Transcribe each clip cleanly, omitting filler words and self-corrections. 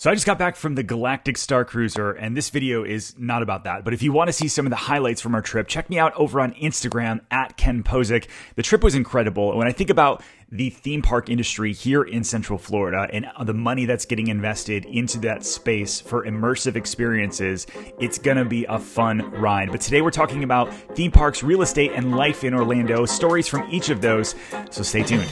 So I just got back from the Galactic Star Cruiser, and this video is not about that. But if you want to see some of the highlights from our trip, check me out over on Instagram at Ken Pozek. The trip was incredible. When I think about the theme park industry here in Central Florida and the money that's getting invested into that space for immersive experiences, it's gonna be a fun ride. But today we're talking about theme parks, real estate, and life in Orlando, stories from each of those, so stay tuned.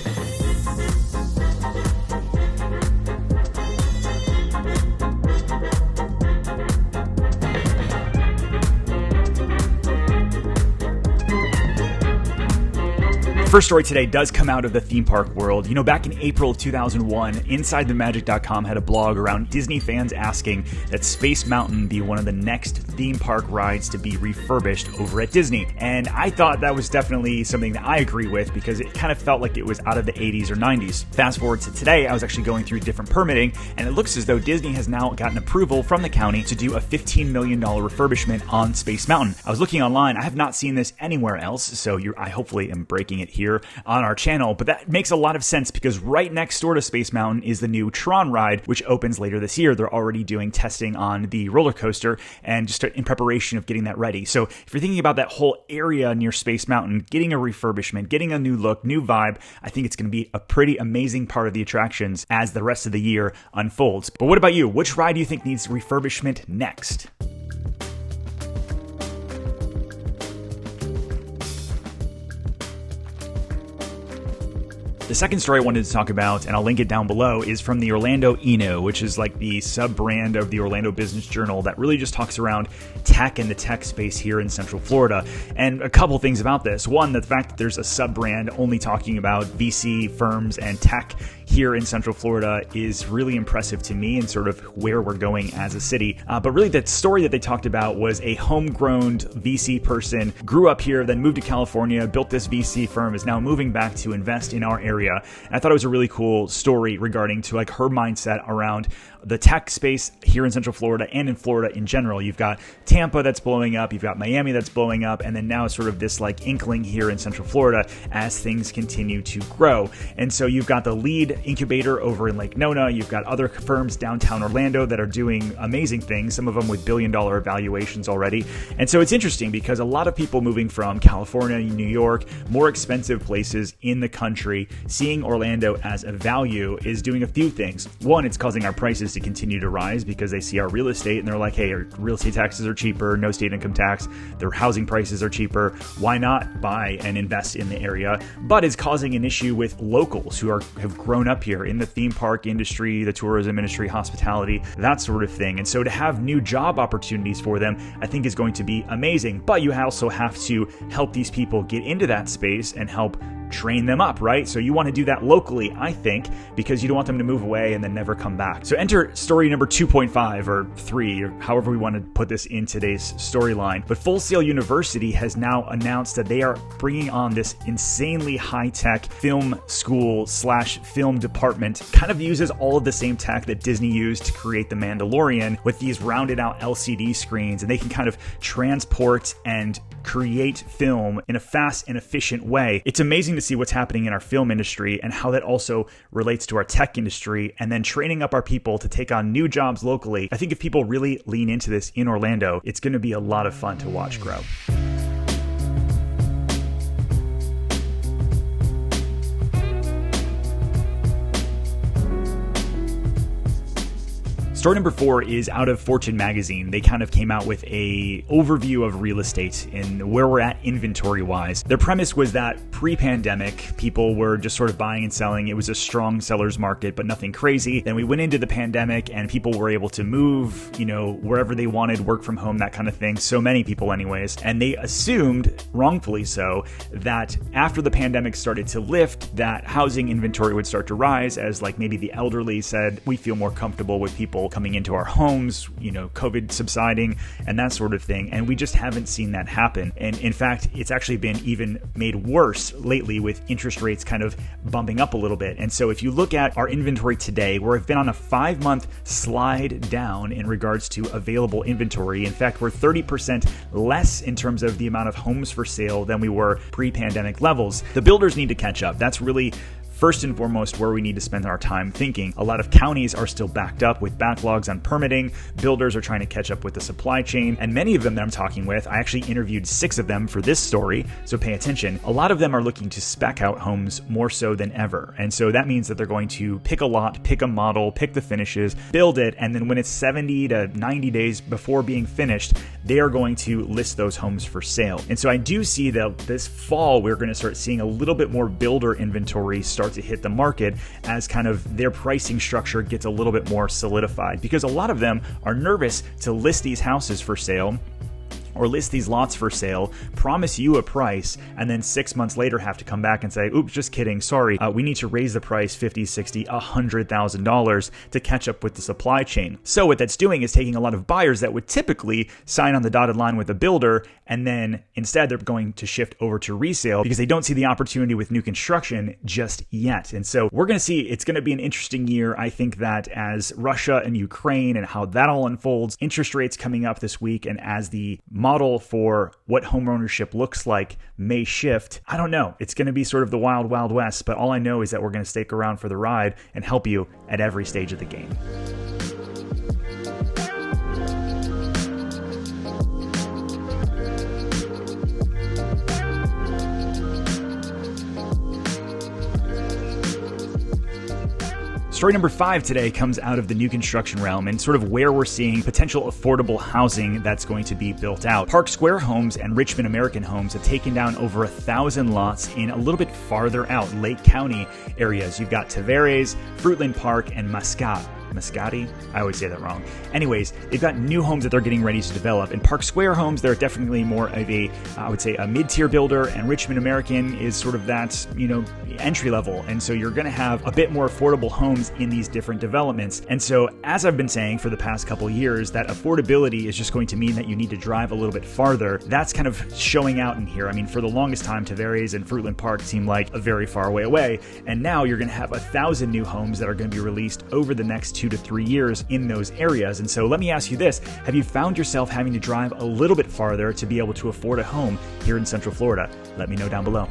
First story today does come out of the theme park world. You know, back in April of 2001, InsideTheMagic.com had a blog around Disney fans asking that Space Mountain be one of the next theme park rides to be refurbished over at Disney. And I thought that was definitely something that I agree with because it kind of felt like it was out of the 80s or 90s. Fast forward to today, I was actually going through different permitting, and it looks as though Disney has now gotten approval from the county to do a $15 million refurbishment on Space Mountain. I was looking online. I have not seen this anywhere else, so I hopefully am breaking it here on our channel, but that makes a lot of sense because right next door to Space Mountain is the new Tron ride, which opens later this year. They're already doing testing on the roller coaster and just in preparation of getting that ready. So if you're thinking about that whole area near Space Mountain, getting a refurbishment, getting a new look, new vibe, I think it's going to be a pretty amazing part of the attractions as the rest of the year unfolds. But what about you? Which ride do you think needs refurbishment next? The second story I wanted to talk about, and I'll link it down below, is from the Orlando Eno, which is like the sub-brand of the Orlando Business Journal that really just talks around tech and the tech space here in Central Florida. And a couple things about this. One, the fact that there's a sub-brand only talking about VC firms and tech here in Central Florida is really impressive to me and sort of where we're going as a city. But really the story that they talked about was a homegrown VC person, grew up here, then moved to California, built this VC firm, is now moving back to invest in our area. And I thought it was a really cool story regarding to like her mindset around the tech space here in Central Florida and in Florida in general. You've got Tampa that's blowing up, you've got Miami that's blowing up, and then now sort of this like inkling here in Central Florida as things continue to grow. And so you've got the lead incubator over in Lake Nona, you've got other firms downtown Orlando that are doing amazing things, some of them with billion-dollar valuations already. And so it's interesting because a lot of people moving from California, New York, more expensive places in the country, seeing Orlando as a value is doing a few things. One, it's causing our prices to continue to rise because they see our real estate and they're like, hey, our real estate taxes are cheaper, no state income tax, their housing prices are cheaper, why not buy and invest in the area? But it's causing an issue with locals who have grown up here in the theme park industry, the tourism industry, hospitality, that sort of thing. And so to have new job opportunities for them, I think is going to be amazing. But you also have to help these people get into that space and help train them up, right? So you want to do that locally, I think, because you don't want them to move away and then never come back. So enter story number 2.5 or 3, or however we want to put this in today's storyline. But Full Sail University has now announced that they are bringing on this insanely high-tech film school / film department. Kind of uses all of the same tech that Disney used to create The Mandalorian with these rounded out LCD screens, and they can kind of transport and create film in a fast and efficient way. It's amazing to see what's happening in our film industry and how that also relates to our tech industry, and then training up our people to take on new jobs locally. I think if people really lean into this in Orlando, it's going to be a lot of fun to watch grow. Story number 4 is out of Fortune magazine. They kind of came out with a overview of real estate and where we're at inventory wise. Their premise was that pre-pandemic, people were just sort of buying and selling. It was a strong seller's market, but nothing crazy. Then we went into the pandemic and people were able to move, wherever they wanted, work from home, that kind of thing. So many people anyways. And they assumed, wrongfully so, that after the pandemic started to lift, that housing inventory would start to rise as like maybe the elderly said, we feel more comfortable with people coming into our homes, COVID subsiding and that sort of thing. And we just haven't seen that happen. And in fact, it's actually been even made worse lately with interest rates kind of bumping up a little bit. And so if you look at our inventory today, we've been on a 5-month slide down in regards to available inventory. In fact, we're 30% less in terms of the amount of homes for sale than we were pre-pandemic levels. The builders need to catch up. That's really first and foremost where we need to spend our time thinking. A lot of counties are still backed up with backlogs on permitting. Builders are trying to catch up with the supply chain, and many of them that I'm talking with, I actually interviewed 6 of them for this story, so pay attention. A lot of them are looking to spec out homes more so than ever, and so that means that they're going to pick a lot, pick a model, pick the finishes, build it, and then when it's 70 to 90 days before being finished, they are going to list those homes for sale. And so I do see that this fall we're going to start seeing a little bit more builder inventory start to hit the market as kind of their pricing structure gets a little bit more solidified, because a lot of them are nervous to list these houses for sale or list these lots for sale, promise you a price, and then 6 months later have to come back and say, oops, just kidding, sorry, we need to raise the price $50, $60, $100,000 to catch up with the supply chain. So what that's doing is taking a lot of buyers that would typically sign on the dotted line with a builder, and then instead they're going to shift over to resale because they don't see the opportunity with new construction just yet. And so we're going to see, it's going to be an interesting year. I think that as Russia and Ukraine and how that all unfolds, interest rates coming up this week, and as the model for what homeownership looks like may shift. I don't know. It's going to be sort of the wild, wild west, but all I know is that we're going to stick around for the ride and help you at every stage of the game. Story number 5 today comes out of the new construction realm and sort of where we're seeing potential affordable housing that's going to be built out. Park Square Homes and Richmond American Homes have taken down over 1,000 lots in a little bit farther out Lake County areas. You've got Tavares, Fruitland Park, and Mascati? I always say that wrong. Anyways, they've got new homes that they're getting ready to develop. In Park Square Homes, they're definitely more of a, I would say, a mid-tier builder, and Richmond American is sort of that, entry level. And so you're going to have a bit more affordable homes in these different developments. And so, as I've been saying for the past couple years, that affordability is just going to mean that you need to drive a little bit farther. That's kind of showing out in here. I mean, for the longest time, Tavares and Fruitland Park seemed like a very far away. And now you're going to have 1,000 new homes that are going to be released over the next 2 to 3 years in those areas. And so let me ask you this. Have you found yourself having to drive a little bit farther to be able to afford a home here in Central Florida? Let me know down below.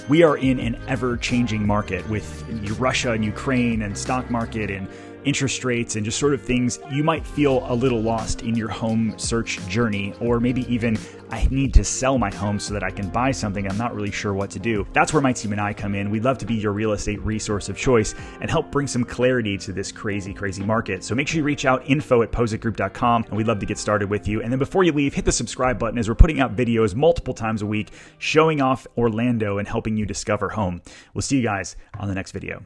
We are in an ever-changing market with Russia and Ukraine and stock market and interest rates and just sort of things. You might feel a little lost in your home search journey, or maybe even, I need to sell my home so that I can buy something. I'm not really sure what to do. That's where my team and I come in. We'd love to be your real estate resource of choice and help bring some clarity to this crazy, crazy market. So make sure you reach out, info@pozekgroup.com, and we'd love to get started with you. And then before you leave, hit the subscribe button, as we're putting out videos multiple times a week showing off Orlando and helping you discover home. We'll see you guys on the next video.